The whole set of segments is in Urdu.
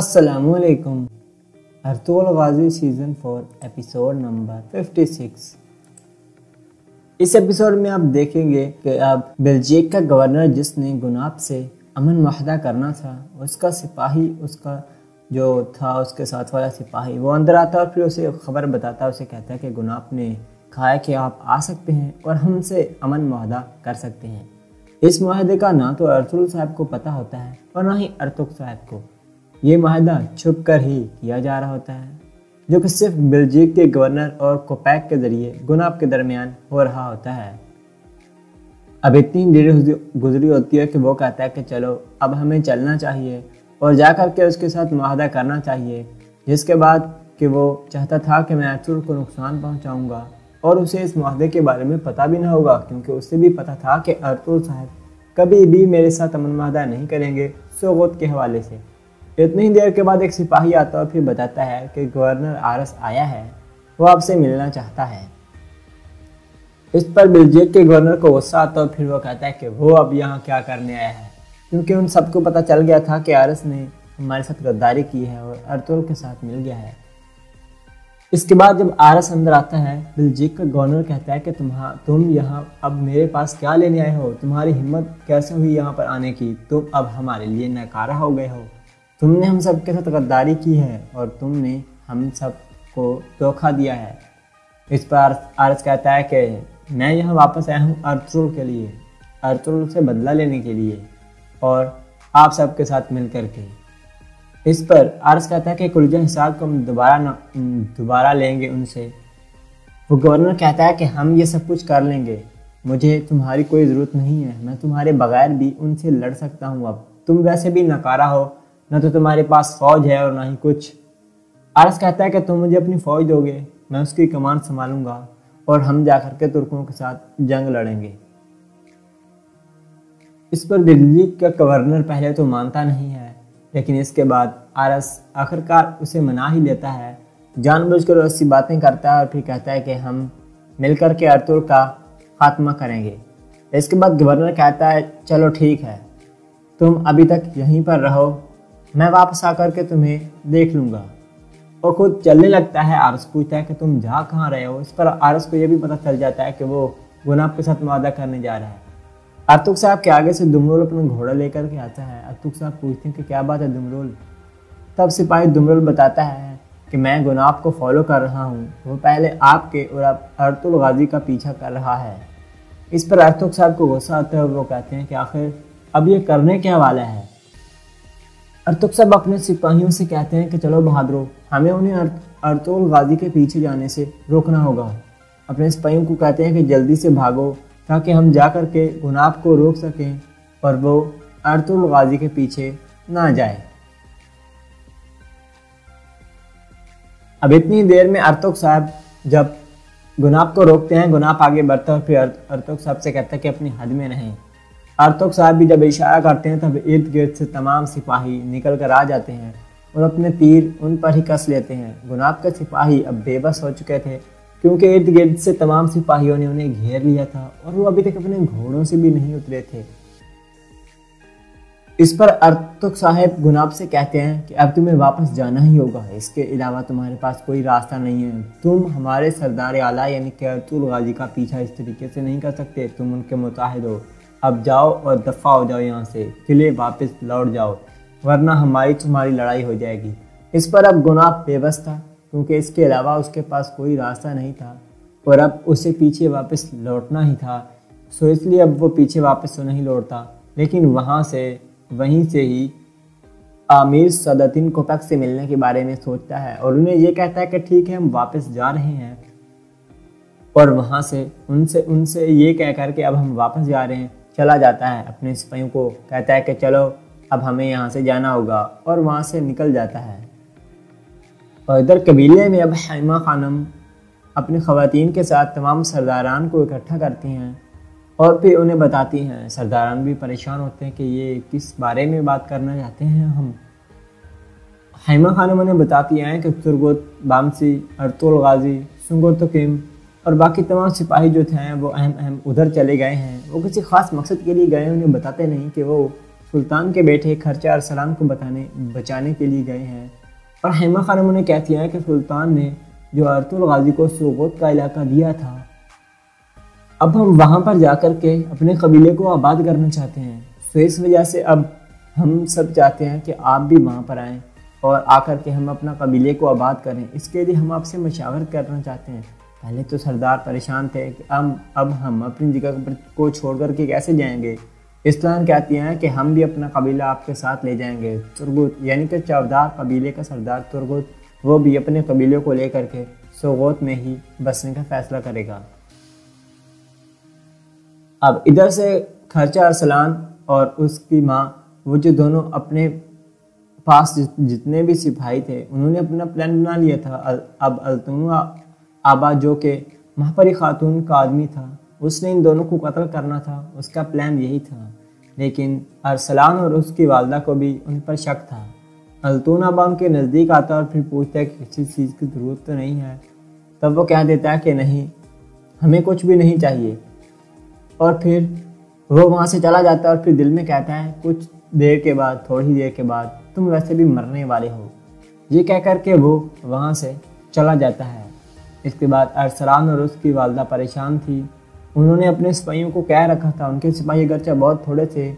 السلام علیکم۔ ارطغرل غازی سیزن 4 ایپیسوڈ نمبر 56۔ اس ایپیسوڈ میں آپ دیکھیں گے کہ اب بلجیک کا گورنر جس نے گناب سے امن معاہدہ کرنا تھا، اس کا سپاہی، اس کا جو تھا اس کے ساتھ والا سپاہی، وہ اندر آتا اور پھر اسے خبر بتاتا، اسے کہتا ہے کہ گناب نے کہا ہے کہ آپ آ سکتے ہیں اور ہم سے امن معاہدہ کر سکتے ہیں۔ اس معاہدے کا نہ تو ارطغرل صاحب کو پتہ ہوتا ہے اور نہ ہی ارطغرل صاحب کو۔ یہ معاہدہ چھپ کر ہی کیا جا رہا ہوتا ہے، جو کہ صرف بلجیک کے گورنر اور کوپیک کے ذریعے گناب کے درمیان ہو رہا ہوتا ہے۔ اب اتنی دیر گزری ہوتی ہے کہ وہ کہتا ہے کہ چلو اب ہمیں چلنا چاہیے اور جا کر کے اس کے ساتھ معاہدہ کرنا چاہیے، جس کے بعد کہ وہ چاہتا تھا کہ میں ارطغرل کو نقصان پہنچاؤں گا اور اسے اس معاہدے کے بارے میں پتہ بھی نہ ہوگا، کیونکہ اسے بھی پتہ تھا کہ ارطغرل صاحب کبھی بھی میرے ساتھ امن معاہدہ نہیں کریں گے سوغوت کے حوالے سے۔ اتنی دیر کے بعد ایک سپاہی آتا ہے اور پھر بتاتا ہے کہ گورنر آرس آیا ہے، وہ آپ سے ملنا چاہتا ہے۔ اس پر بلجیک کے گورنر کو غصہ آتا ہے اور پھر وہ کہتا ہے کہ وہ اب یہاں کیا کرنے آیا ہے، کیونکہ ان سب کو پتہ چل گیا تھا کہ آرس نے ہمارے ساتھ غداری کی ہے اور ارطغرل کے ساتھ مل گیا ہے۔ اس کے بعد جب آرس اندر آتا ہے، بلجیک کا گورنر کہتا ہے کہ تم یہاں اب میرے پاس کیا لینے آئے ہو؟ تمہاری ہمت کیسے ہوئی یہاں پر آنے کی؟ تم اب ہمارے لیے ناکارہ ہو گئے ہو، تم نے ہم سب کے ساتھ غداری کی ہے اور تم نے ہم سب کو دھوکہ دیا ہے۔ اس پر آرس کہتا ہے کہ میں یہاں واپس آیا ہوں ارطغرل کے لیے، ارطغرل سے بدلہ لینے کے لیے اور آپ سب کے ساتھ مل کر کے۔ اس پر آرس کہتا ہے کہ کلجہ حساب کو ہم دوبارہ لیں گے ان سے۔ وہ گورنر کہتا ہے کہ ہم یہ سب کچھ کر لیں گے، مجھے تمہاری کوئی ضرورت نہیں ہے، میں تمہارے بغیر بھی ان سے لڑ سکتا ہوں۔ اب تم ویسے بھی ناکارہ ہو، نہ تو تمہارے پاس فوج ہے اور نہ ہی کچھ۔ آرس کہتا ہے کہ تم مجھے اپنی فوج دو گے، میں اس کی کمان سنبھالوں گا اور ہم جا کر کے ترکوں کے ساتھ جنگ لڑیں گے۔ اس پر بلجیک کا گورنر پہلے تو مانتا نہیں ہے، لیکن اس کے بعد آرس آخرکار اسے منا ہی لیتا ہے، جان بوجھ کر ایسی باتیں کرتا ہے اور پھر کہتا ہے کہ ہم مل کر کے ارطغرل کا خاتمہ کریں گے۔ اس کے بعد گورنر کہتا ہے چلو ٹھیک ہے، تم ابھی تک یہیں پر رہو، میں واپس آ کر کے تمہیں دیکھ لوں گا، اور خود چلنے لگتا ہے۔ آرس پوچھتا ہے کہ تم جا کہاں رہے ہو؟ اس پر آرس کو یہ بھی پتہ چل جاتا ہے کہ وہ گناب کے ساتھ معاہدہ کرنے جا رہا ہے۔ ارطغرل صاحب کے آگے سے دمرول اپنا گھوڑا لے کر کے آتا ہے۔ ارطغرل صاحب پوچھتے ہیں کہ کیا بات ہے دمرول؟ تب سپاہی دمرول بتاتا ہے کہ میں گناب کو فالو کر رہا ہوں، وہ پہلے آپ کے اور اب ارطغرل غازی کا پیچھا کر رہا ہے۔ اس پر ارطغرل صاحب کو غصہ آتا ہے اور وہ کہتے ہیں کہ آخر اب یہ کرنے کیا والا ہے؟ ارطغرل صاحب اپنے سپاہیوں سے کہتے ہیں کہ چلو بہادرو، ہمیں انہیں ارطغرل غازی کے پیچھے جانے سے روکنا ہوگا۔ اپنے سپاہیوں کو کہتے ہیں کہ جلدی سے بھاگو تاکہ ہم جا کر کے گناب کو روک سکیں اور وہ ارطغرل غازی کے پیچھے نہ جائے۔ اب اتنی دیر میں ارطغرل صاحب جب گناب کو روکتے ہیں، گناب آگے بڑھتا ہے اور پھر ارطغرل صاحب سے کہتا ہے کہ اپنی حد میں رہیں۔ ارطغرل صاحب بھی جب اشارہ کرتے ہیں تب ارد گرد سے تمام سپاہی نکل کر آ جاتے ہیں اور اپنے تیر ان پر ہی کس لیتے ہیں۔ گناب کے سپاہی اب بے بس ہو چکے تھے، کیونکہ ارد گرد سے تمام سپاہیوں نے انہیں گھیر لیا تھا اور وہ ابھی تک اپنے گھوڑوں سے بھی نہیں اترے تھے۔ اس پر ارطغرل صاحب گناب سے کہتے ہیں کہ اب تمہیں واپس جانا ہی ہوگا، اس کے علاوہ تمہارے پاس کوئی راستہ نہیں ہے۔ تم ہمارے سردار اعلیٰ یعنی کہ ارطغرل غازی کا پیچھا اس طریقے سے نہیں کر سکتے، تم ان کے متحد ہو۔ اب جاؤ اور دفع ہو جاؤ یہاں سے، قلعے واپس لوٹ جاؤ، ورنہ ہماری تمہاری لڑائی ہو جائے گی۔ اس پر اب گناب بے بس تھا، کیونکہ اس کے علاوہ اس کے پاس کوئی راستہ نہیں تھا اور اب اسے پیچھے واپس لوٹنا ہی تھا، اس لیے اب وہ پیچھے واپس تو نہیں لوٹتا، لیکن وہیں سے ہی امیر صدرالدین کوپیک سے ملنے کے بارے میں سوچتا ہے اور انہیں یہ کہتا ہے کہ ٹھیک ہے ہم واپس جا رہے ہیں، اور وہاں سے ان سے یہ کہہ کر کے اب ہم واپس جا رہے ہیں چلا جاتا ہے۔ اپنے سپاہیوں کو کہتا ہے کہ چلو اب ہمیں یہاں سے جانا ہوگا اور وہاں سے نکل جاتا ہے۔ اور ادھر قبیلے میں اب حیمہ خانم اپنی خواتین کے ساتھ تمام سرداران کو اکٹھا کرتی ہیں اور پھر انہیں بتاتی ہیں۔ سرداران بھی پریشان ہوتے ہیں کہ یہ کس بارے میں بات کرنا چاہتے ہیں ہم۔ حیمہ خانم انہیں بتاتی ہیں کہ سرگوت بامسی، ارطغرل غازی، سنگوتکم اور باقی تمام سپاہی جو تھے وہ اہم ادھر چلے گئے ہیں، وہ کسی خاص مقصد کے لیے گئے ہیں، انہیں بتاتے نہیں کہ وہ سلطان کے بیٹے خرچہ ارسلان کو بچانے کے لیے گئے ہیں، اور حیمہ خانم انہیں کہتی ہیں کہ سلطان نے جو ارطغرل غازی کو سوغوت کا علاقہ دیا تھا، اب ہم وہاں پر جا کر کے اپنے قبیلے کو آباد کرنا چاہتے ہیں، تو اس وجہ سے اب ہم سب چاہتے ہیں کہ آپ بھی وہاں پر آئیں اور آ کر کے ہم اپنا قبیلے کو آباد کریں۔ اس کے لیے ہم آپ سے مشاورت کرنا چاہتے ہیں۔ پہلے تو سردار پریشان تھے کہ اب ہم اپنی جگہ کو چھوڑ کر کے کیسے جائیں گے۔ اسلان کہتی ہیں کہ ہم بھی اپنا قبیلہ آپ کے ساتھ لے جائیں گے۔ ترگت یعنی کہ چودار قبیلے کا سردار ترگت، وہ بھی اپنے قبیلے کو لے کر کے سوغوت میں ہی بسنے کا فیصلہ کرے گا۔ اب ادھر سے خرچہ ارسلان اور اس کی ماں، وہ جو دونوں اپنے پاس جتنے بھی سپاہی تھے، انہوں نے اپنا پلان بنا لیا تھا۔ اب التون آبا جو کہ مہپری خاتون کا آدمی تھا، اس نے ان دونوں کو قتل کرنا تھا، اس کا پلان یہی تھا۔ لیکن ارسلان اور اس کی والدہ کو بھی ان پر شک تھا۔ التون آبا ان کے نزدیک آتا اور پھر پوچھتا ہے کہ کسی چیز کی ضرورت تو نہیں ہے، تب وہ کہہ دیتا ہے کہ نہیں، ہمیں کچھ بھی نہیں چاہیے، اور پھر وہ وہاں سے چلا جاتا ہے اور پھر دل میں کہتا ہے کچھ دیر کے بعد، تھوڑی دیر کے بعد تم ویسے بھی مرنے والے ہو، یہ کہہ کر کے وہ وہاں سے چلا جاتا ہے۔ اس کے بعد ارسلان اور اس کی والدہ پریشان تھی۔ انہوں نے اپنے سپاہیوں کو کہہ رکھا تھا، ان کے سپاہی اگرچہ بہت تھوڑے تھے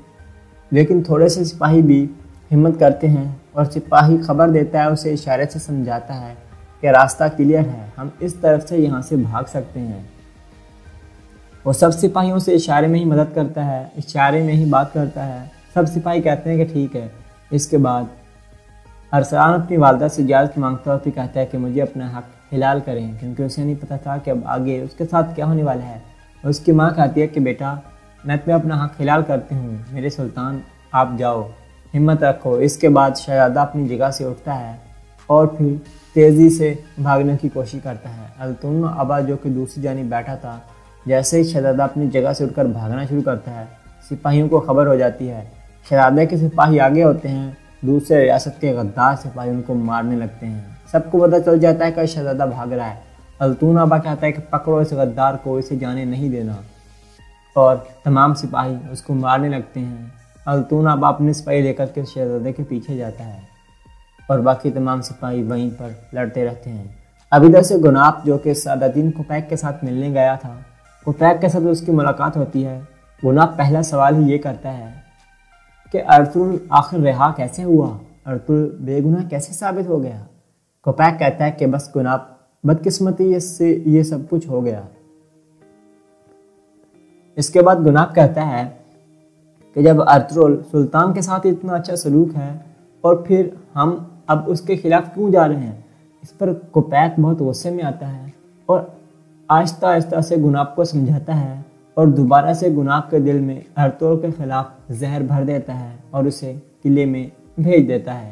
لیکن تھوڑے سے سپاہی بھی ہمت کرتے ہیں، اور سپاہی خبر دیتا ہے، اسے اشارے سے سمجھاتا ہے کہ راستہ کلیئر ہے، ہم اس طرف سے یہاں سے بھاگ سکتے ہیں۔ وہ سب سپاہیوں سے اشارے میں ہی مدد کرتا ہے، اشارے میں ہی بات کرتا ہے۔ سب سپاہی کہتے ہیں کہ ٹھیک ہے۔ اس کے بعد ارسلان اپنی والدہ سے اجازت مانگتا ہے اور پھر کہتا ہے کہ مجھے اپنا حق حلال کریں، کیونکہ اسے نہیں پتہ تھا کہ اب آگے اس کے ساتھ کیا ہونے والا ہے۔ اس کی ماں کہتی ہے کہ بیٹا، میں تمہیں اپنا حق حلال کرتی ہوں، میرے سلطان آپ جاؤ، ہمت رکھو۔ اس کے بعد شہزادہ اپنی جگہ سے اٹھتا ہے اور پھر تیزی سے بھاگنے کی کوشش کرتا ہے۔ التون آبا جو کہ دوسری جانب بیٹھا تھا، جیسے ہی شہزادہ اپنی جگہ سے اٹھ کر بھاگنا شروع کرتا ہے، سپاہیوں کو خبر ہو جاتی ہے۔ شہزادے کے سپاہی آگے ہوتے ہیں، دوسرے ریاست کے غدار سپاہی ان کو مارنے لگتے ہیں۔ سب کو پتہ چل جاتا ہے کہ شہزادہ بھاگ رہا ہے۔ التون آبا کہتا ہے کہ پکڑو اس غدار کو، اسے جانے نہیں دینا، اور تمام سپاہی اس کو مارنے لگتے ہیں۔ التون آبا اپنے سپاہی لے کر کے شہزادے کے پیچھے جاتا ہے اور باقی تمام سپاہی وہیں پر لڑتے رہتے ہیں۔ اب ادھر سے گناب جو کہ سعادتدین کوپیک کے ساتھ ملنے گیا تھا، کوپیک کے ساتھ اس کی ملاقات ہوتی ہے۔ گناب پہلا سوال ہی یہ کرتا ہے کہ ارطغرل آخر رہا کیسے ہوا، ارطغرل بے گناہ کیسے ثابت ہو گیا؟ کوپیک کہتا ہے کہ بس گناب، بدقسمتی سے یہ سب کچھ ہو گیا۔ اس کے بعد گناب کہتا ہے کہ جب ارطغرل سلطان کے ساتھ اتنا اچھا سلوک ہے اور پھر ہم اب اس کے خلاف کیوں جا رہے ہیں؟ اس پر کوپیک بہت غصے میں آتا ہے اور آہستہ آہستہ سے گناب کو سمجھاتا ہے اور دوبارہ سے گناب کے دل میں ارطغرل کے خلاف زہر بھر دیتا ہے اور اسے قلعے میں بھیج دیتا ہے۔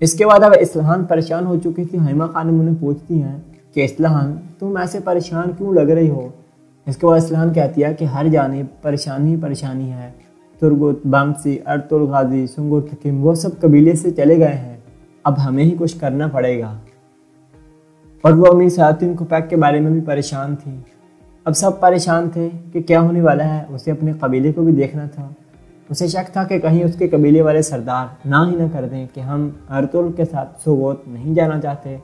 اس کے بعد اب اصلاحان پریشان ہو چکی تھی۔ حیمہ خانم انہیں پوچھتی ہیں کہ اصلاحان، تم ایسے پریشان کیوں لگ رہی ہو؟ اس کے بعد اصلاحان کہتی ہے کہ ہر جانب پریشانی پریشانی ہے، ترگت، بامسی، ارطغرل غازی، سنگر تکیم، وہ سب قبیلے سے چلے گئے ہیں، اب ہمیں ہی کچھ کرنا پڑے گا۔ اور وہ امیر سعادتدین کوپیک کے بارے میں بھی پریشان تھی۔ اب سب پریشان تھے کہ کیا ہونے والا ہے، اسے اپنے قبیلے کو بھی دیکھنا تھا۔ اسے شک تھا کہ کہیں اس کے قبیلے والے سردار نہ ہی نہ کر دیں کہ ہم ارطغرل کے ساتھ سوغوت نہیں جانا چاہتے۔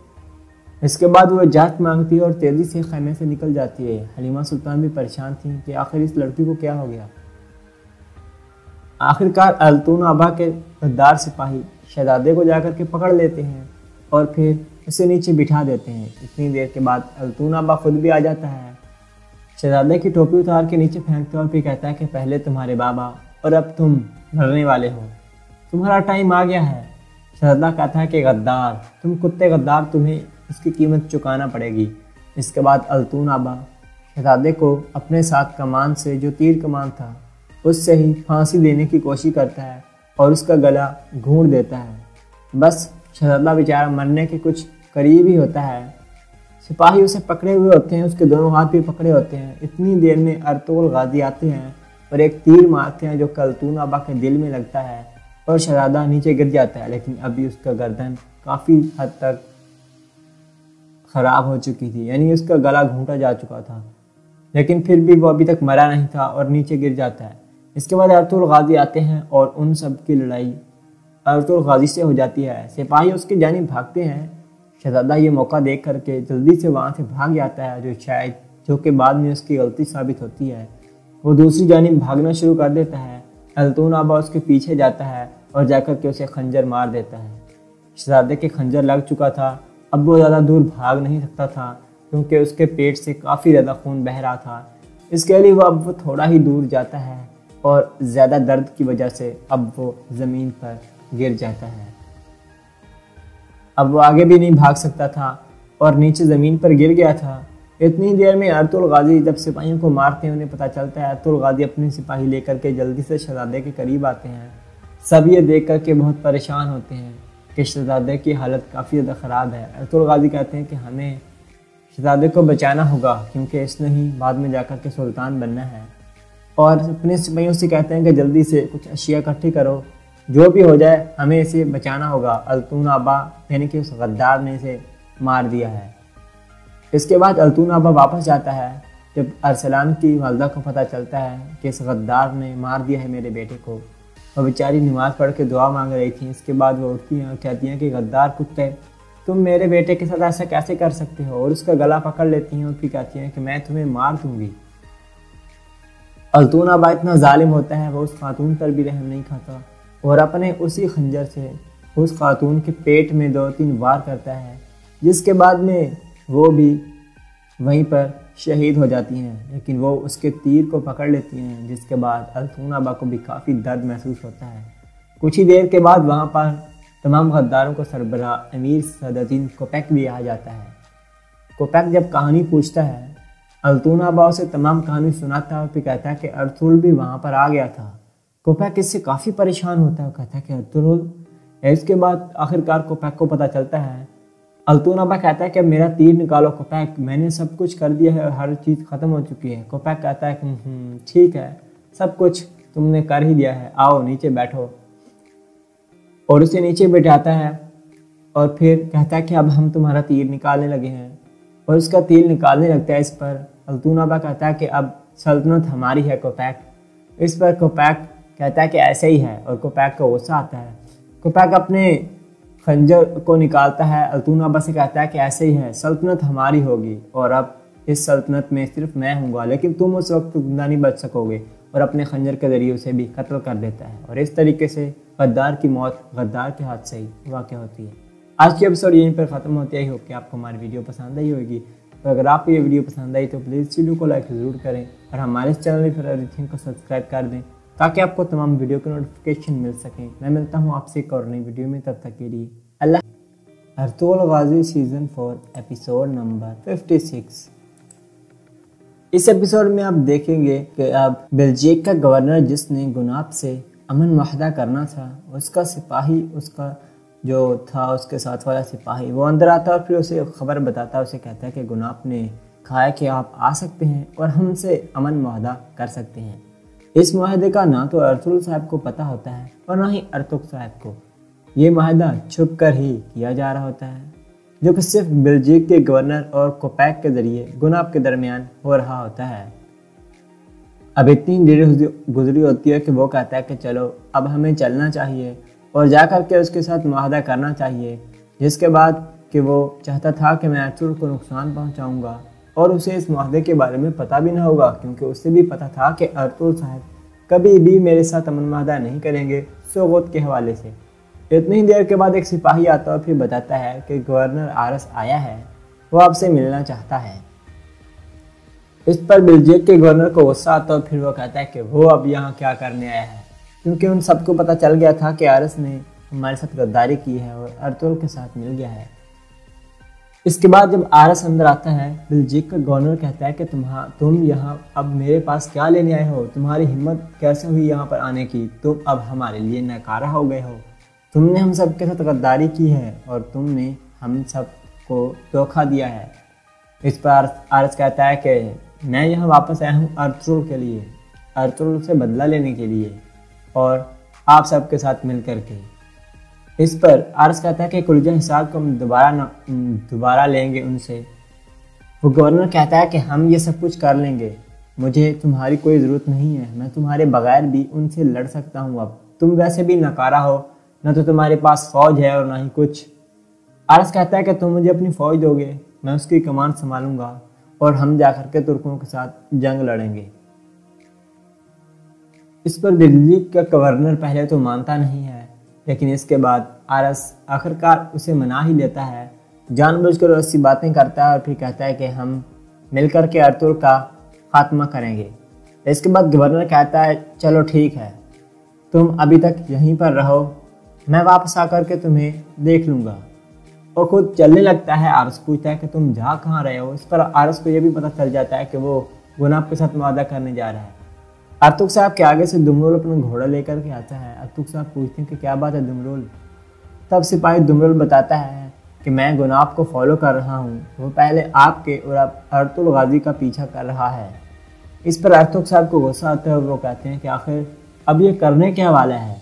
اس کے بعد وہ اجازت مانگتی ہے اور تیزی سے خیمے سے نکل جاتی ہے۔ حلیمہ سلطان بھی پریشان تھیں کہ آخر اس لڑکی کو کیا ہو گیا۔ آخرکار التون آبا کے غدار سپاہی شہزادے کو جا کر کے پکڑ لیتے ہیں اور پھر اسے نیچے بٹھا دیتے ہیں۔ اتنی دیر کے بعد التون آبا خود بھی آ جاتا ہے، شہزادے کی ٹوپی اتار کے نیچے پھینکتا ہے اور پھر کہتا ہے کہ پہلے تمہارے بابا اور اب تم مرنے والے ہو، تمہارا ٹائم آ گیا ہے۔ شہزادہ کہتا ہے کہ غدار، تم کتے غدار، تمہیں اس کی قیمت چکانا پڑے گی۔ اس کے بعد التون آبا شہزادے کو اپنے ساتھ کمان سے، جو تیر کمان تھا، اس سے ہی پھانسی دینے کی کوشش کرتا ہے اور اس کا گلا گھونٹ دیتا ہے۔ بس شہزادہ بیچارہ مرنے کے کچھ قریب ہی ہوتا ہے۔ سپاہی اسے پکڑے ہوئے ہوتے ہیں، اس کے دونوں ہاتھ بھی پکڑے ہوتے ہیں۔ اتنی دیر میں ارطغرل غازی آتے ہیں اور ایک تیر مارتے ہیں جو التون آبا کے دل میں لگتا ہے اور شہزادہ نیچے گر جاتا ہے، لیکن ابھی اس کا گردن کافی حد تک خراب ہو چکی تھی، یعنی اس کا گلا گھونٹا جا چکا تھا، لیکن پھر بھی وہ ابھی تک مرا نہیں تھا اور نیچے گر جاتا ہے۔ اس کے بعد ارطغرل غازی آتے ہیں اور ان سب کی لڑائی ارطغرل غازی سے ہو جاتی ہے۔ سپاہی اس کی جانب بھاگتے ہیں۔ شہزادہ یہ موقع دیکھ کر کے جلدی سے وہاں سے بھاگ جاتا ہے، جو کہ بعد میں اس کی غلطی ثابت ہوتی ہے۔ وہ دوسری جانب بھاگنا شروع کر دیتا ہے۔ التون آبا اس کے پیچھے جاتا ہے اور جا کر کے اسے خنجر مار دیتا ہے۔ شہزادے کے خنجر لگ چکا تھا، اب وہ زیادہ دور بھاگ نہیں سکتا تھا کیونکہ اس کے پیٹ سے کافی زیادہ خون بہہ رہا تھا۔ اس کے لیے اب وہ تھوڑا ہی دور جاتا ہے اور زیادہ درد کی وجہ سے اب وہ زمین پر گر جاتا ہے۔ اب وہ آگے بھی نہیں بھاگ سکتا تھا اور نیچے زمین پر گر گیا تھا۔ اتنی دیر میں ارطغرل غازی جب سپاہیوں کو مارتے ہیں، انہیں پتہ چلتا ہے۔ ارطغرل غازی اپنے سپاہی لے کر کے جلدی سے شہزادے کے قریب آتے ہیں۔ سب یہ دیکھ کر کے بہت پریشان ہوتے ہیں کہ شہزادے کی حالت کافی زیادہ خراب ہے۔ ارطغرل غازی کہتے ہیں کہ ہمیں شہزادے کو بچانا ہوگا کیونکہ اس نے ہی بعد میں جا کر کے سلطان بننا ہے، اور اپنے سپاہیوں سے کہتے ہیں کہ جلدی سے کچھ اشیاء اکٹھی کرو، جو بھی ہو جائے ہمیں اسے بچانا ہوگا۔ التون آبا یعنی کہ اس غدار نے اسے مار دیا ہے۔ اس کے بعد التون آبا واپس جاتا ہے۔ جب ارسلان کی والدہ کو پتہ چلتا ہے کہ اس غدار نے مار دیا ہے میرے بیٹے کو، وہ بیچاری نماز پڑھ کے دعا مانگ رہی تھی۔ اس کے بعد وہ اٹھتی ہیں اور کہتی ہیں کہ غدار کتے، تم میرے بیٹے کے ساتھ ایسا کیسے کر سکتے ہو، اور اس کا گلا پکڑ لیتی ہیں اور پھر کہتی ہیں کہ میں تمہیں مار دوں گی۔ التون آبا اتنا ظالم ہوتا ہے، وہ اس خاتون پر بھی رحم نہیں کھاتا اور اپنے اسی خنجر سے اس خاتون کے پیٹ میں 2-3 وار کرتا ہے، جس کے بعد میں وہ بھی وہیں پر شہید ہو جاتی ہیں، لیکن وہ اس کے تیر کو پکڑ لیتی ہیں، جس کے بعد التون آبا کو بھی کافی درد محسوس ہوتا ہے۔ کچھ ہی دیر کے بعد وہاں پر تمام غداروں کو سربراہ امیر صدرالدین کوپیک بھی آ جاتا ہے۔ کوپیک جب کہانی پوچھتا ہے، التون آبا اسے تمام کہانی سناتا ہے اور پھر کہتا ہے کہ ارطغرل بھی وہاں پر آ گیا تھا۔ کوپیک اس سے کافی پریشان ہوتا ہے اور کہتا ہے کہ ارطغرل۔ اس کے بعد آخرکار کوپیک کو پتہ چلتا ہے۔ التون آبا کہتا ہے کہ میرا تیر نکالو کوپیک، میں نے سب کچھ کر دیا ہے اور ہر چیز ختم ہو چکی ہے۔ کوپیک کہتا ہے کہ ٹھیک ہے، سب کچھ تم نے کر ہی دیا ہے، آؤ نیچے بیٹھو، اور اسے نیچے بٹھاتا ہے اور پھر کہتا ہے کہ اب ہم تمہارا تیر نکالنے لگے ہیں، اور اس کا تیر نکالنے لگتا ہے۔ اس پر التون آبا کہتا ہے کہ اب سلطنت ہماری ہے کوپیک۔ اس پر کوپیک کہتا ہے کہ ایسے ہی ہے، اور کوپیک کو غصہ آتا ہے۔ کوپیک اپنے خنجر کو نکالتا ہے، التون آبا سے کہتا ہے کہ ایسے ہی ہے، سلطنت ہماری ہوگی، اور اب اس سلطنت میں صرف میں ہوں گا، لیکن تم اس وقت زندہ نہیں بچ سکو گے، اور اپنے خنجر کے ذریعے اسے بھی قتل کر دیتا ہے۔ اور اس طریقے سے غدار کی موت غدار کے ہاتھ سے ہی واقع ہوتی ہے۔ آج کی ایپیسوڈ یہیں پر ختم ہوتی ہے۔ ہی ہوپ کہ آپ کو ہماری ویڈیو پسند آئی ہوگی، اور اگر آپ کو یہ ویڈیو پسند آئی تو پلیز ویڈیو کو لائک ضرور کریں، اور ہمارے اس چینل فار ایوریتھنگ کو سبسکرائب کر دیں تاکہ آپ کو تمام ویڈیو کی نوٹیفیکیشن مل سکیں۔ میں ملتا ہوں آپ سے ایک اور نئی ویڈیو میں، تب تک کے لیے اللہ۔ ارطغرل غازی سیزن 4 ایپیسوڈ نمبر 56۔ اس ایپیسوڈ میں آپ دیکھیں گے کہ اب بلجیک کا گورنر جس نے گناب سے امن معاہدہ کرنا تھا، اس کا سپاہی، اس کا جو تھا اس کے ساتھ والا سپاہی، وہ اندر آتا اور پھر اسے خبر بتاتا، اسے کہتا ہے کہ گناب نے کہا ہے کہ آپ آ سکتے ہیں اور ہم سے امن معاہدہ کر سکتے ہیں۔ اس معاہدے کا نہ تو ارطغرل صاحب کو پتہ ہوتا ہے اور نہ ہی ارطغرل صاحب کو۔ یہ معاہدہ چھپ کر ہی کیا جا رہا ہوتا ہے، جو کہ صرف بلجیک کے گورنر اور کوپیک کے ذریعے گناب کے درمیان ہو رہا ہوتا ہے۔ اب اتنی دیر گزری ہوتی ہے کہ وہ کہتا ہے کہ چلو اب ہمیں چلنا چاہیے اور جا کر کے اس کے ساتھ معاہدہ کرنا چاہیے، جس کے بعد کہ وہ چاہتا تھا کہ میں ارطغرل کو نقصان پہنچاؤں گا اور اسے اس معاہدے کے بارے میں پتہ بھی نہ ہوگا، کیونکہ اسے بھی پتہ تھا کہ ارطغرل صاحب کبھی بھی میرے ساتھ امن معاہدہ نہیں کریں گے سوغوت کے حوالے سے۔ اتنی دیر کے بعد ایک سپاہی آتا اور پھر بتاتا ہے کہ گورنر آرس آیا ہے، وہ آپ سے ملنا چاہتا ہے۔ اس پر بلجیک کے گورنر کو غصہ آتا اور پھر وہ کہتا ہے کہ وہ اب یہاں کیا کرنے آیا ہے، کیونکہ ان سب کو پتہ چل گیا تھا کہ آرس نے ہمارے ساتھ غداری کی ہے اور ارطغرل کے ساتھ مل گیا ہے۔ اس کے بعد جب آرس اندر آتا ہے، بلجیک کا گورنر کہتا ہے کہ تم یہاں اب میرے پاس کیا لینے آئے ہو، تمہاری ہمت کیسے ہوئی یہاں پر آنے کی، تم اب ہمارے لیے ناکارہ ہو گئے ہو، تم نے ہم سب کے ساتھ غداری کی ہے اور تم نے ہم سب کو دھوکہ دیا ہے۔ اس پر آرس کہتا ہے کہ میں یہاں واپس آیا ہوں ارطغرل کے لیے، ارطغرل سے بدلہ لینے کے لیے اور آپ سب کے ساتھ مل کر کے۔ اس پر آرس کہتا ہے کہ کلجہ حساب کو ہم دوبارہ لیں گے ان سے۔ وہ گورنر کہتا ہے کہ ہم یہ سب کچھ کر لیں گے، مجھے تمہاری کوئی ضرورت نہیں ہے، میں تمہارے بغیر بھی ان سے لڑ سکتا ہوں۔ اب تم ویسے بھی ناکارہ ہو، نہ تو تمہارے پاس فوج ہے اور نہ ہی کچھ۔ عرس کہتا ہے کہ تم مجھے اپنی فوج دو گے، میں اس کی کمان سنبھالوں گا اور ہم جا کر کے ترکوں کے ساتھ جنگ لڑیں گے۔ اس پر بلجیک کا گورنر پہلے تو مانتا نہیں ہے، لیکن اس کے بعد عرس آخرکار اسے منا ہی لیتا ہے، جان بوجھ کر ایسی باتیں کرتا ہے اور پھر کہتا ہے کہ ہم مل کر کے ارطغرل کا خاتمہ کریں گے۔ اس کے بعد گورنر کہتا ہے چلو ٹھیک ہے، تم ابھی تک یہیں پر رہو، میں واپس آ کر کے تمہیں دیکھ لوں گا، اور خود چلنے لگتا ہے۔ عرس پوچھتا ہے کہ تم جا کہاں رہے ہو؟ اس پر عرس کو یہ بھی پتہ چل جاتا ہے کہ وہ گناب کے ساتھ معاہدہ کرنے جا رہا ہے۔ ارطغرل صاحب کے آگے سے دمرول اپنا گھوڑا لے کر کے آتا ہے۔ ارطغرل صاحب پوچھتے ہیں کہ کیا بات ہے دمرول؟ تب سپاہی دمرول بتاتا ہے کہ میں گناب کو فالو کر رہا ہوں، وہ پہلے آپ کے اور اب ارطغرل غازی کا پیچھا کر رہا ہے۔ اس پر ارطغرل صاحب کو غصہ آتا ہے اور وہ کہتے ہیں کہ آخر اب یہ کرنے کیا والا ہے؟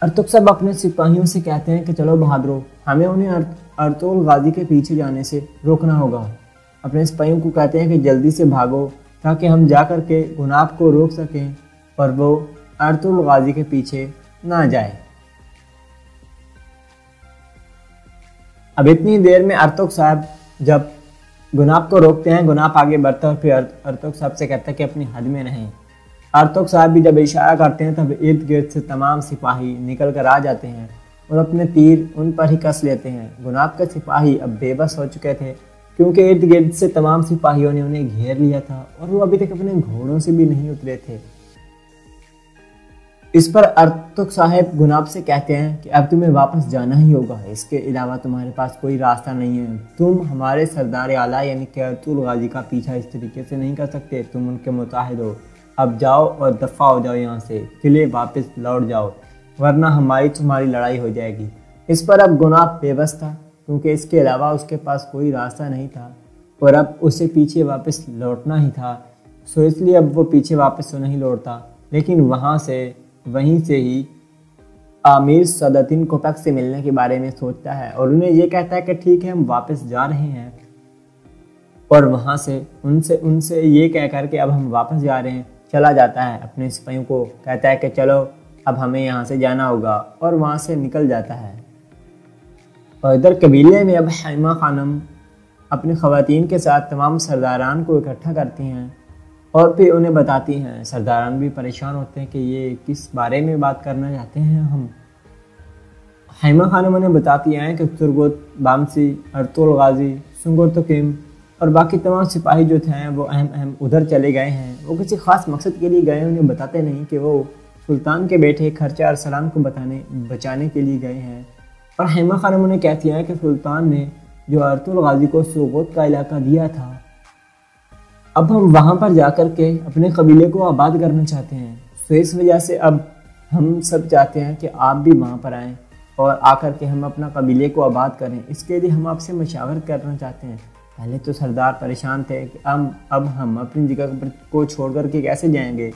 ارطغرل صاحب اپنے سپاہیوں سے کہتے ہیں کہ چلو بہادرو، ہمیں انہیں ارطغرل غازی کے پیچھے جانے سے روکنا ہوگا۔ اپنے سپاہیوں کو کہتے ہیں کہ جلدی سے بھاگو تاکہ ہم جا کر کے گناب کو روک سکیں اور وہ ارطغرل غازی کے پیچھے نہ جائے۔ اب اتنی دیر میں ارطغرل صاحب جب گناب کو روکتے ہیں، گناب آگے بڑھتا ہے اور پھر ارطغرل صاحب سے کہتا ہے کہ اپنی حد میں رہیں۔ ارطغرل صاحب بھی جب اشارہ کرتے ہیں تب ارد گرد سے تمام سپاہی نکل کر آ جاتے ہیں اور اپنے تیر ان پر ہی کس لیتے ہیں۔ گناب کے سپاہی اب بے بس ہو چکے تھے کیونکہ ارد گرد سے تمام سپاہیوں نے انہیں گھیر لیا تھا اور وہ ابھی تک اپنے گھوڑوں سے بھی نہیں اترے تھے۔ اس پر ارطغرل صاحب گناب سے کہتے ہیں کہ اب تمہیں واپس جانا ہی ہوگا، اس کے علاوہ تمہارے پاس کوئی راستہ نہیں ہے۔ تم ہمارے سردار اعلیٰ یعنی کہ ارطغرل غازی کا پیچھا اس طریقے سے نہیں کر سکتے، تم ان کے متحد ہو۔ اب جاؤ اور دفع ہو جاؤ یہاں سے، قلعے واپس لوٹ جاؤ، ورنہ ہماری تمہاری لڑائی ہو جائے گی۔ اس پر اب گناب بے بس تھا کیونکہ اس کے علاوہ اس کے پاس کوئی راستہ نہیں تھا اور اب اسے پیچھے واپس لوٹنا ہی تھا، سو اس لیے اب وہ پیچھے واپس تو نہیں لوٹتا، لیکن وہیں سے ہی امیر صدرالدین کوپک سے ملنے کے بارے میں سوچتا ہے اور انہیں یہ کہتا ہے کہ ٹھیک ہے ہم واپس جا رہے ہیں، اور وہاں سے ان سے یہ کہہ کر کے اب ہم واپس جا رہے ہیں چلا جاتا ہے۔ اپنے سپاہیوں کو کہتا ہے کہ چلو اب ہمیں یہاں سے جانا ہوگا اور وہاں سے نکل جاتا ہے۔ اور ادھر قبیلے میں اب حیمہ خانم اپنی خواتین کے ساتھ تمام سرداران کو اکٹھا کرتی ہیں اور پھر انہیں بتاتی ہیں۔ سرداران بھی پریشان ہوتے ہیں کہ یہ کس بارے میں بات کرنا چاہتے ہیں ہم۔ حیمہ خانم انہیں بتاتی ہیں کہ ترگت، بامسی، ارطغرل غازی، سنگر تکیم اور باقی تمام سپاہی جو تھے وہ اہم ادھر چلے گئے ہیں، وہ کسی خاص مقصد کے لیے گئے ہیں، انہیں بتاتے نہیں کہ وہ سلطان کے بیٹے خرچہ ارسلان کو بچانے کے لیے گئے ہیں۔ اور حیمہ خانم انہیں کہتی ہیں کہ سلطان نے جو ارطغرل غازی کو سوغوت کا علاقہ دیا تھا، اب ہم وہاں پر جا کر کے اپنے قبیلے کو آباد کرنا چاہتے ہیں، تو اس وجہ سے اب ہم سب چاہتے ہیں کہ آپ بھی وہاں پر آئیں اور آ کر کے ہم اپنا قبیلے کو آباد کریں۔ اس کے لیے ہم آپ سے مشاورت کرنا چاہتے ہیں۔ پہلے تو سردار پریشان تھے کہ اب ہم اپنی جگہ کو چھوڑ کر کے کیسے جائیں گے۔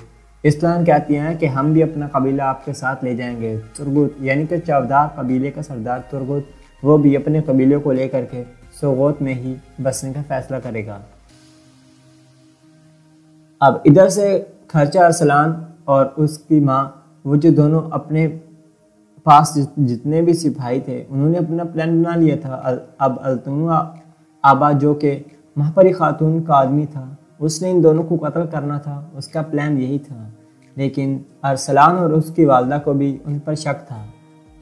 اسلام کہتی ہیں کہ ہم بھی اپنا قبیلہ آپ کے ساتھ لے جائیں گے۔ ترگت یعنی کہ چودار قبیلے کا سردار ترگت، وہ بھی اپنے قبیلے کو لے کر کے سوغوت میں ہی بسنے کا فیصلہ کرے گا۔ اب ادھر سے خرچہ ارسلان اور اس کی ماں، وہ جو دونوں اپنے پاس جتنے بھی سپاہی تھے انہوں نے اپنا پلان بنا لیا تھا۔ اب التنوع آبا جو کہ مہپری خاتون کا آدمی تھا، اس نے ان دونوں کو قتل کرنا تھا، اس کا پلان یہی تھا، لیکن ارسلان اور اس کی والدہ کو بھی ان پر شک تھا۔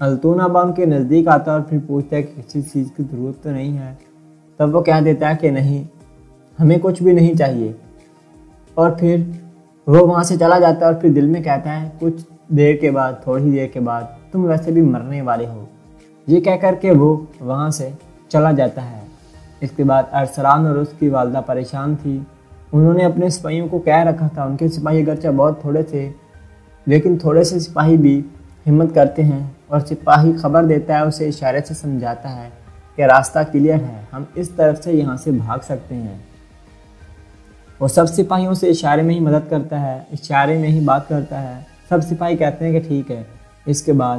التون آبا ان کے نزدیک آتا اور پھر پوچھتا ہے کہ کسی چیز کی ضرورت تو نہیں ہے، تب وہ کہہ دیتا ہے کہ نہیں، ہمیں کچھ بھی نہیں چاہیے، اور پھر وہ وہاں سے چلا جاتا ہے اور پھر دل میں کہتا ہے کچھ دیر کے بعد، تھوڑی دیر کے بعد تم ویسے بھی مرنے والے ہو، یہ کہہ کر کے وہ وہاں سے چلا جاتا ہے۔ اس کے بعد ارسلان اور اس کی والدہ پریشان تھی، انہوں نے اپنے سپاہیوں کو کہہ رکھا تھا، ان کے سپاہی اگرچہ بہت تھوڑے تھے لیکن تھوڑے سے سپاہی بھی ہمت کرتے ہیں، اور سپاہی خبر دیتا ہے، اسے اشارے سے سمجھاتا ہے کہ راستہ کلیئر ہے، ہم اس طرف سے یہاں سے بھاگ سکتے ہیں۔ وہ سب سپاہیوں سے اشارے میں ہی مدد کرتا ہے، اشارے میں ہی بات کرتا ہے، سب سپاہی کہتے ہیں کہ ٹھیک ہے۔ اس کے بعد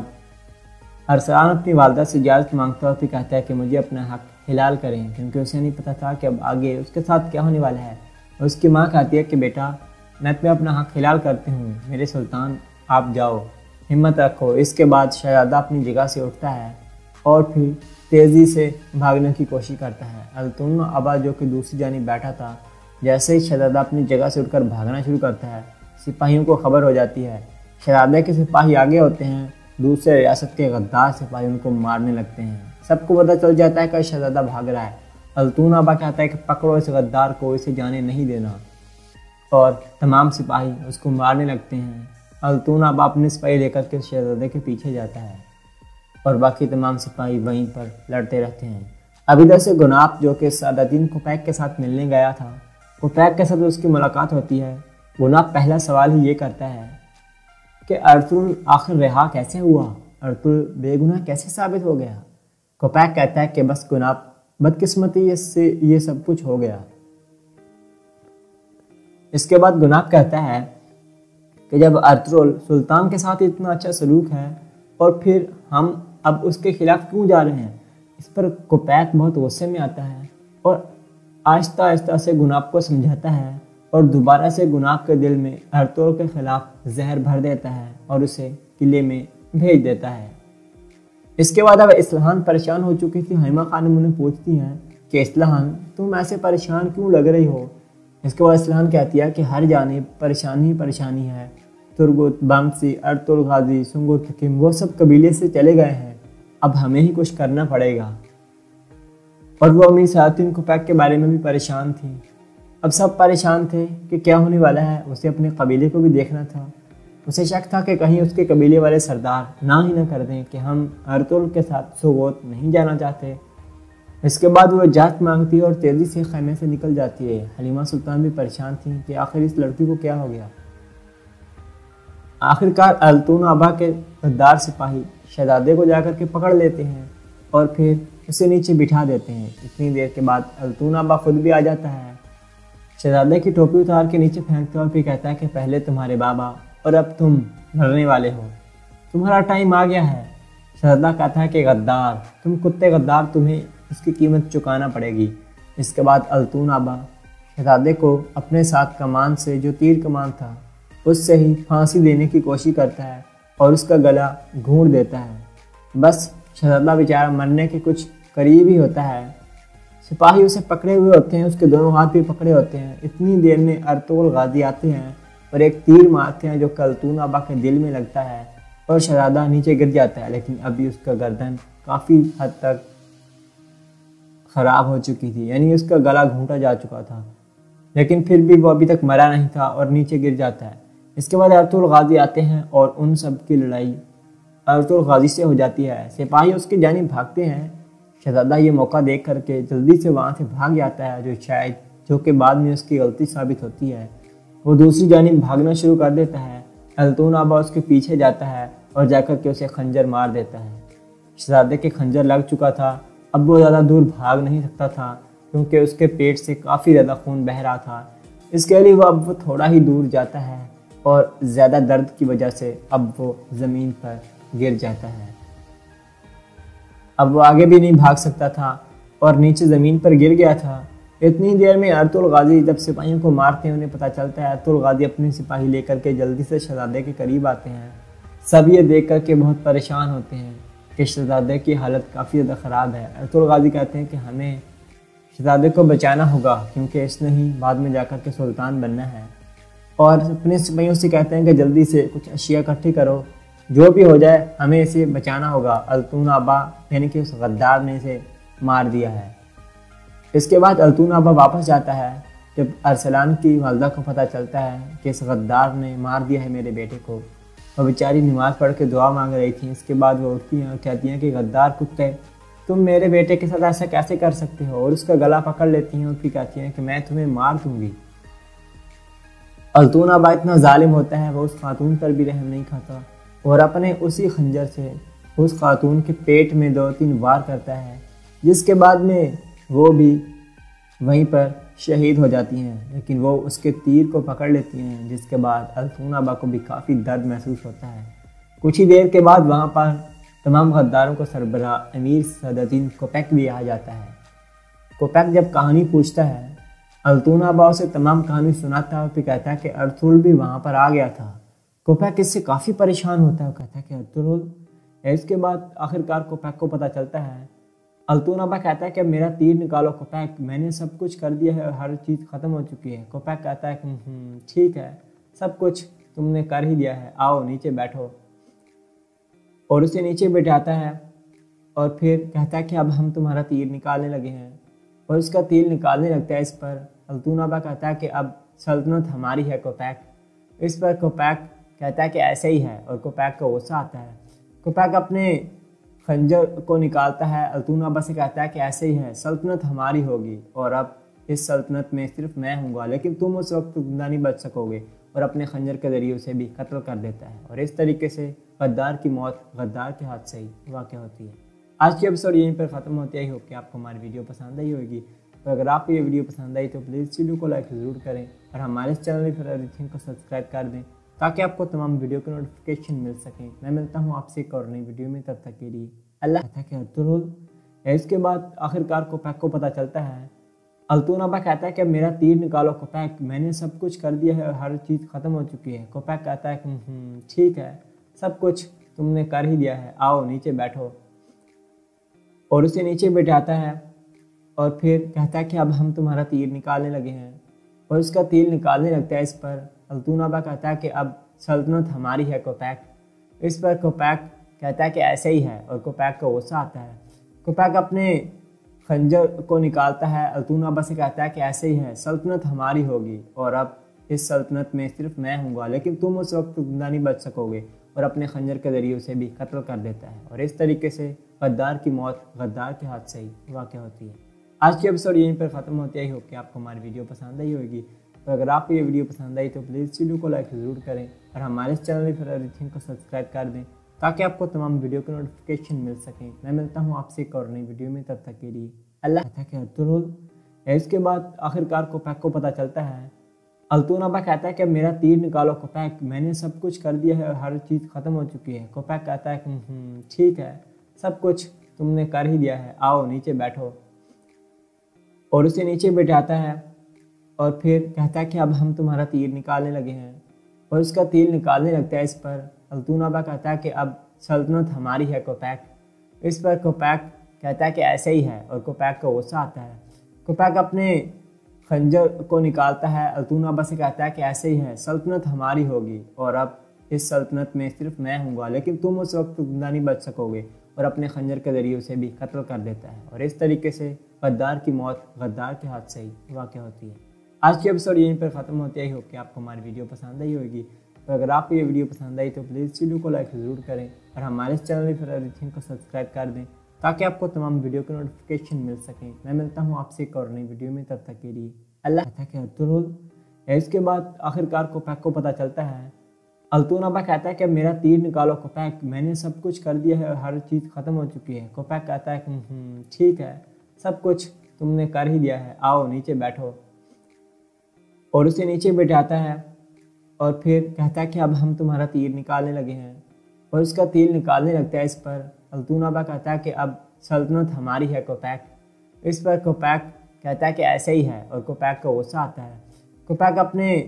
ارسلان اپنی والدہ سے اجازت مانگتا ہے اور پھر کہتا ہے کہ مجھے اپنا حق حلال کریں، کیونکہ اسے نہیں پتہ تھا کہ اب آگے اس کے ساتھ کیا ہونے والا ہے۔ اس کی ماں کہتی ہے کہ بیٹا میں تمہیں اپنا حق حلال کرتی ہوں، میرے سلطان آپ جاؤ، ہمت رکھو۔ اس کے بعد شہزادہ اپنی جگہ سے اٹھتا ہے اور پھر تیزی سے بھاگنے کی کوشش کرتا ہے۔ التون ابا جو کہ دوسری جانب بیٹھا تھا، جیسے ہی شہزادہ اپنی جگہ سے اٹھ کر بھاگنا شروع کرتا ہے، سپاہیوں کو خبر ہو جاتی ہے۔ شہزادے کے سپاہی آگے ہوتے ہیں، دوسرے ریاست کے غدار سپاہی ان کو مارنے لگتے ہیں۔ سب کو پتہ چل جاتا ہے کہ شہزادہ بھاگ رہا ہے۔ التون ابا کہتا ہے کہ پکڑو اس غدار کو، اسے جانے نہیں دینا، اور تمام سپاہی اس کو مارنے لگتے ہیں۔ التون ابا اپنے سپاہی لے کر کے شہزادے کے پیچھے جاتا ہے اور باقی تمام سپاہی وہیں پر لڑتے رہتے ہیں۔ اب ادھر سے گناپ جو کہ سعادتدین کوپیک کے ساتھ ملنے گیا تھا، کوپیک کے ساتھ اس کی ملاقات ہوتی ہے۔ گناپ پہلا سوال ہی یہ کرتا ہے کہ ارطغرل آخر رہا کیسے ہوا، ارطغرل بے گناہ کیسے ثابت ہو گیا؟ کوپیک کہتا ہے کہ بس گناپ بدقسمتی سے یہ سب کچھ ہو گیا۔ اس کے بعد گناپ کہتا ہے کہ جب ارطغرل سلطان کے ساتھ اتنا اچھا سلوک ہے اور پھر ہم اب اس کے خلاف کیوں جا رہے ہیں؟ اس پر کوپیک بہت غصے میں آتا ہے اور آہستہ آہستہ سے گناپ کو سمجھاتا ہے اور دوبارہ سے گناپ کے دل میں ارطغرل کے خلاف زہر بھر دیتا ہے اور اسے قلعے میں بھیج دیتا ہے۔ اس کے بعد اب اصلاحان پریشان ہو چکی تھی۔ حائمہ خانم انہیں پوچھتی ہیں کہ اصلاحان تم ایسے پریشان کیوں لگ رہی ہو؟ اس کے بعد اصلاحان کہتی ہے کہ ہر جانب پریشانی پریشانی ہے، ترگت، بامسی، ارطغرل غازی، سنگر تکیم وہ سب قبیلے سے چلے گئے ہیں، اب ہمیں ہی کچھ کرنا پڑے گا۔ اور وہ امیر سعادتدین کوپیک کے بارے میں بھی پریشان تھی۔ اب سب پریشان تھے کہ کیا ہونے والا ہے۔ اسے اپنے قبیلے کو بھی دیکھنا تھا۔ اسے شک تھا کہ کہیں اس کے قبیلے والے سردار نہ کر دیں کہ ہم ارطغرل کے ساتھ سوغوت نہیں جانا چاہتے۔ اس کے بعد وہ اجازت مانگتی اور تیزی سے خیمے سے نکل جاتی ہے۔ حلیمہ سلطان بھی پریشان تھیں کہ آخر اس لڑکی کو کیا ہو گیا۔ آخرکار التون ابا کے غدار سپاہی شہزادے کو جا کر کے پکڑ لیتے ہیں اور پھر اسے نیچے بٹھا دیتے ہیں۔ اتنی دیر کے بعد التون ابا خود بھی آ جاتا ہے، شہزادے کی ٹوپی اتار کے نیچے پھینکتا ہے اور پھر کہتا ہے کہ پہلے تمہارے بابا اور اب تم مرنے والے ہو، تمہارا ٹائم آ گیا ہے۔ شہزادہ کہتا ہے کہ غدار، تم کتے غدار، تمہیں اس کی قیمت چکانا پڑے گی۔ اس کے بعد التون ابا شہزادے کو اپنے ساتھ کمان سے، جو تیر کمان تھا، اس سے ہی پھانسی دینے کی کوشش کرتا ہے اور اس کا گلا گھونٹ دیتا ہے۔ بس شہزادہ بیچارہ مرنے کے کچھ قریب ہی ہوتا ہے۔ سپاہی اسے پکڑے ہوئے ہوتے ہیں، اس کے دونوں ہاتھ بھی پکڑے ہوتے ہیں۔ اتنی دیر میں ارطغرل غازی آتے ہیں اور ایک تیر مارتے ہیں جو التون ابا کے دل میں لگتا ہے اور شہزادہ نیچے گر جاتا ہے، لیکن ابھی اس کا گردن کافی حد تک خراب ہو چکی تھی، یعنی اس کا گلا گھونٹا جا چکا تھا، لیکن پھر بھی وہ ابھی تک مرا نہیں تھا اور نیچے گر جاتا ہے۔ اس کے بعد ارطغرل غازی آتے ہیں اور ان سب کی لڑائی ارطغرل غازی سے ہو جاتی ہے۔ سپاہی اس کی جانب بھاگتے ہیں۔ شہزادہ یہ موقع دیکھ کر کے جلدی سے وہاں سے بھاگ جاتا ہے، جو کہ بعد میں اس کی غلطی ثابت ہوتی ہے۔ وہ دوسری جانب بھاگنا شروع کر دیتا ہے۔ التون ابا اس کے پیچھے جاتا ہے اور جا کر کے اسے خنجر مار دیتا ہے۔ شہزادے کے خنجر لگ چکا تھا، اب وہ زیادہ دور بھاگ نہیں سکتا تھا کیونکہ اس کے پیٹ سے کافی زیادہ خون بہہ رہا تھا۔ اس کے لیے اب وہ تھوڑا ہی دور جاتا ہے اور زیادہ درد کی وجہ سے اب وہ زمین پر گر جاتا ہے۔ اب وہ آگے بھی نہیں بھاگ سکتا تھا اور نیچے زمین پر گر گیا تھا۔ اتنی دیر میں ارطغرل غازی جب سپاہیوں کو مارتے ہیں، انہیں پتہ چلتا ہے۔ ارطغرل غازی اپنے سپاہی لے کر کے جلدی سے شہزادے کے قریب آتے ہیں۔ سب یہ دیکھ کر کے بہت پریشان ہوتے ہیں کہ شہزادے کی حالت کافی زیادہ خراب ہے۔ ارطغرل غازی کہتے ہیں کہ ہمیں شہزادے کو بچانا ہوگا کیونکہ اس نے ہی بعد میں جا کر کے سلطان بننا ہے، اور اپنے سپاہیوں سے کہتے ہیں کہ جلدی سے کچھ اشیاء اکٹھی کرو، جو بھی ہو جائے ہمیں اسے بچانا ہوگا۔ التون ابا یعنی کہ اس غدار نے اسے مار دیا ہے۔ اس کے بعد التون ابا واپس جاتا ہے۔ جب ارسلان کی والدہ کو پتہ چلتا ہے کہ اس غدار نے مار دیا ہے میرے بیٹے کو، وہ بیچاری نماز پڑھ کے دعا مانگ رہی تھی۔ اس کے بعد وہ اٹھتی ہیں اور کہتی ہیں کہ غدار کتے، تم میرے بیٹے کے ساتھ ایسا کیسے کر سکتے ہو، اور اس کا گلا پکڑ لیتی ہیں اور پھر کہتی ہیں کہ میں تمہیں مار دوں گی۔ التون ابا اتنا ظالم ہوتا ہے، وہ اس خاتون پر بھی رحم نہیں کھاتا اور اپنے اسی خنجر سے اس خاتون کے پیٹ میں 2-3 وار کرتا ہے، جس کے بعد میں وہ بھی وہیں پر شہید ہو جاتی ہیں، لیکن وہ اس کے تیر کو پکڑ لیتی ہیں، جس کے بعد التون ابا کو بھی کافی درد محسوس ہوتا ہے۔ کچھ ہی دیر کے بعد وہاں پر تمام غداروں کو سربراہ امیر سعادتدین کوپیک بھی آ جاتا ہے۔ کوپیک جب کہانی پوچھتا ہے التونابا اسے تمام کہانی سناتا ہے اور پھر کہتا ہے کہ ارطغرل بھی وہاں پر آ گیا تھا۔ کوپیک اس سے کافی پریشان ہوتا ہے، وہ کہتا ہے کہ ارطغرل، اس کے بعد آخرکار کوپیک کو پتہ چلتا ہے۔ التونابا کہتا ہے کہ میرا تیر نکالو کوپیک، میں نے سب کچھ کر دیا ہے اور ہر چیز ختم ہو چکی ہے۔ کوپیک کہتا ہے کہ ٹھیک ہے، سب کچھ تم نے کر ہی دیا ہے، آؤ نیچے بیٹھو، اور اسے نیچے بٹھاتا ہے اور پھر کہتا ہے کہ اب ہم تمہارا تیر نکالنے لگے ہیں، اور اس کا تیر نکالنے لگتا ہے اس پر۔ التونابا کہتا ہے کہ اب سلطنت ہماری ہے کوپیک۔ اس پر کوپیک کہتا ہے کہ ایسے ہی ہے، اور کوپیک کو غصہ آتا ہے۔ کوپیک اپنے خنجر کو نکالتا ہے، التونابا سے کہتا ہے کہ ایسے ہی ہے، سلطنت ہماری ہوگی، اور اب اس سلطنت میں صرف میں ہوں گا، لیکن تم اس وقت زندہ نہیں بچ سکو گے، اور اپنے خنجر کے ذریعے اسے بھی قتل کر دیتا ہے۔ اور اس طریقے سے غدار کی موت غدار کے ہاتھ سے ہی واقع ہوتی ہے۔ آج کی ایپیسوڈ یہیں پر ختم ہوتی ہے۔ ہوپ کہ آپ کو ہماری ویڈیو پسند آئی ہوگی، اور اگر آپ کو یہ ویڈیو پسند آئی تو پلیز ویڈیو کو لائک ضرور کریں، اور ہمارے اس چینل فار ایوریتھنگ کو سبسکرائب کر دیں تاکہ آپ کو تمام ویڈیو کے نوٹیفیکیشن مل سکیں۔ میں ملتا ہوں آپ سے ایک اور نئی ویڈیو میں، تب تک کے لیے اللہ کہتا ہے کہ ارطغرل، اس کے بعد آخرکار کوپیک کو پتہ چلتا ہے۔ التونابا کہتا ہے کہ میرا تیر نکالو کوپیک، میں نے سب کچھ کر دیا ہے اور ہر چیز ختم ہو چکی ہے۔ کوپیک کہتا ہے کہ ٹھیک ہے، سب کچھ تم نے کر ہی دیا ہے، آؤ نیچے بیٹھو، اور اسے نیچے بٹھاتا ہے اور پھر کہتا ہے کہ اب ہم تمہارا تیر نکالنے لگے ہیں، اور اس کا تیر نکالنے لگتا ہے اس پر۔ التونابا کہتا ہے کہ اب سلطنت ہماری ہے کوپیک۔ اس پر کوپیک کہتا ہے کہ ایسے ہی ہے، اور کوپیک کو غصہ آتا ہے۔ کوپیک اپنے خنجر کو نکالتا ہے، التونابا سے کہتا ہے کہ ایسے ہی ہے، سلطنت ہماری ہوگی، اور اب اس سلطنت میں صرف میں ہوں گا، لیکن تم اس وقت زندہ نہیں بچ سکو گے، اور اپنے خنجر کے ذریعے اسے بھی قتل کر دیتا ہے۔ اور اس طریقے سے غدار کی موت غدار کے ہاتھ سے ہی واقع ہوتی ہے۔ آج کی ایپیسوڈ یہیں پر ختم ہوتی ہے۔ ہوپ کہ آپ کو ہماری ویڈیو پسند آئی ہوگی، تو اگر آپ کو یہ ویڈیو پسند آئی تو پلیز ویڈیو کو لائک ضرور کریں، اور ہمارے اس چینل فار ایوریتھنگ کو سبسکرائب کر دیں تاکہ آپ کو تمام ویڈیو کے نوٹیفیکیشن مل سکیں۔ میں ملتا ہوں آپ سے ایک اور نئی ویڈیو میں، تب تک کے لیے اللہ کہتا ہے کہ ارطغرل، اس کے بعد آخرکار کوپیک کو پتہ چلتا ہے۔ التونابا کہتا ہے کہ میرا تیر نکالو کوپیک، میں نے سب کچھ کر دیا ہے اور ہر چیز ختم ہو چکی ہے۔ کوپیک کہتا ہے کہ ٹھیک ہے، سب کچھ تم نے کر ہی دیا ہے، آؤ نیچے بیٹھو، اور اسے نیچے بٹھاتا ہے اور پھر کہتا ہے کہ اب ہم تمہارا تیر نکالنے لگے ہیں، اور اس کا تیر نکالنے لگتا ہے اس پر۔ التونابا کہتا ہے کہ اب سلطنت ہماری ہے کوپیک۔ اس پر کوپیک کہتا ہے کہ ایسے ہی ہے، اور کوپیک کو غصہ آتا ہے۔ کوپیک اپنے خنجر کو نکالتا ہے، التونابا سے کہتا ہے کہ ایسے ہی ہے، سلطنت ہماری ہوگی، اور اب اس سلطنت میں صرف میں ہوں گا، لیکن تم اس وقت زندہ نہیں بچ سکو گے، اور اپنے خنجر کے ذریعے اسے بھی قتل کر دیتا ہے۔ اور اس طریقے سے غدار کی موت غدار کے ہاتھ سے ہی واقع ہوتی ہے۔ آج کی ایپیسوڈ یہیں پر ختم ہوتی ہے۔ ہوپ کہ آپ کو ہماری ویڈیو پسند آئی ہوگی، تو اگر آپ کو یہ ویڈیو پسند آئی تو پلیز ویڈیو کو لائک ضرور کریں، اور ہمارے اس چینل فار ایوریتھنگ کو سبسکرائب کر دیں تاکہ آپ کو تمام ویڈیو کے نوٹیفیکیشن مل سکیں۔ میں ملتا ہوں آپ سے ایک اور نئی ویڈیو میں، تب تک کے لیے اللہ کہتا ہے کہ ارطغرل، اس کے بعد آخرکار کوپیک کو پتہ چلتا ہے۔ التونابا کہتا ہے کہ میرا تیر نکالو کوپیک، میں نے سب کچھ کر دیا ہے اور ہر چیز ختم ہو چکی ہے۔ کوپیک کہتا ہے کہ ٹھیک ہے، سب کچھ تم نے کر ہی دیا ہے، آؤ نیچے بیٹھو، اور اسے نیچے بٹھاتا ہے اور پھر کہتا ہے کہ اب ہم تمہارا تیر نکالنے لگے ہیں، اور اس کا تیر نکالنے لگتا ہے اس پر۔ التونابا کہتا ہے کہ اب سلطنت ہماری ہے کوپیک۔ اس پر کوپیک کہتا ہے کہ ایسے ہی ہے، اور کوپیک کو غصہ آتا ہے۔ کوپیک اپنے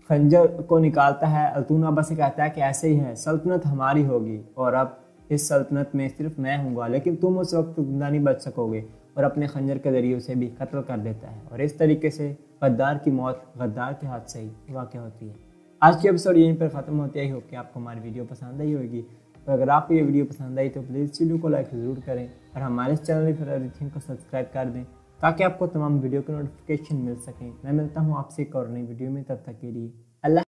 خنجر کو نکالتا ہے، التونابا سے کہتا ہے کہ ایسے ہی ہے، سلطنت ہماری ہوگی، اور اب اس سلطنت میں صرف میں ہوں گا، لیکن تم اس وقت زندہ نہیں بچ سکو گے، اور اپنے خنجر کے ذریعے اسے بھی قتل کر دیتا ہے۔ اور اس طریقے سے غدار کی موت غدار کے ہاتھ سے ہی واقع ہوتی ہے۔ آج کی ایپیسوڈ یہیں پر ختم ہوتی ہے۔ ہوپ کہ آپ کو ہماری ویڈیو پسند آئی ہوگی، تو اگر آپ کو یہ ویڈیو پسند آئی تو پلیز ویڈیو کو لائک ضرور کریں، اور ہمارے اس چینل فار ایوریتھنگ کو سبسکرائب کر دیں تاکہ آپ کو تمام ویڈیو کے نوٹیفیکیشن مل سکیں۔ میں ملتا ہوں آپ سے ایک اور نئی ویڈیو میں، تب تک کے لیے اللہ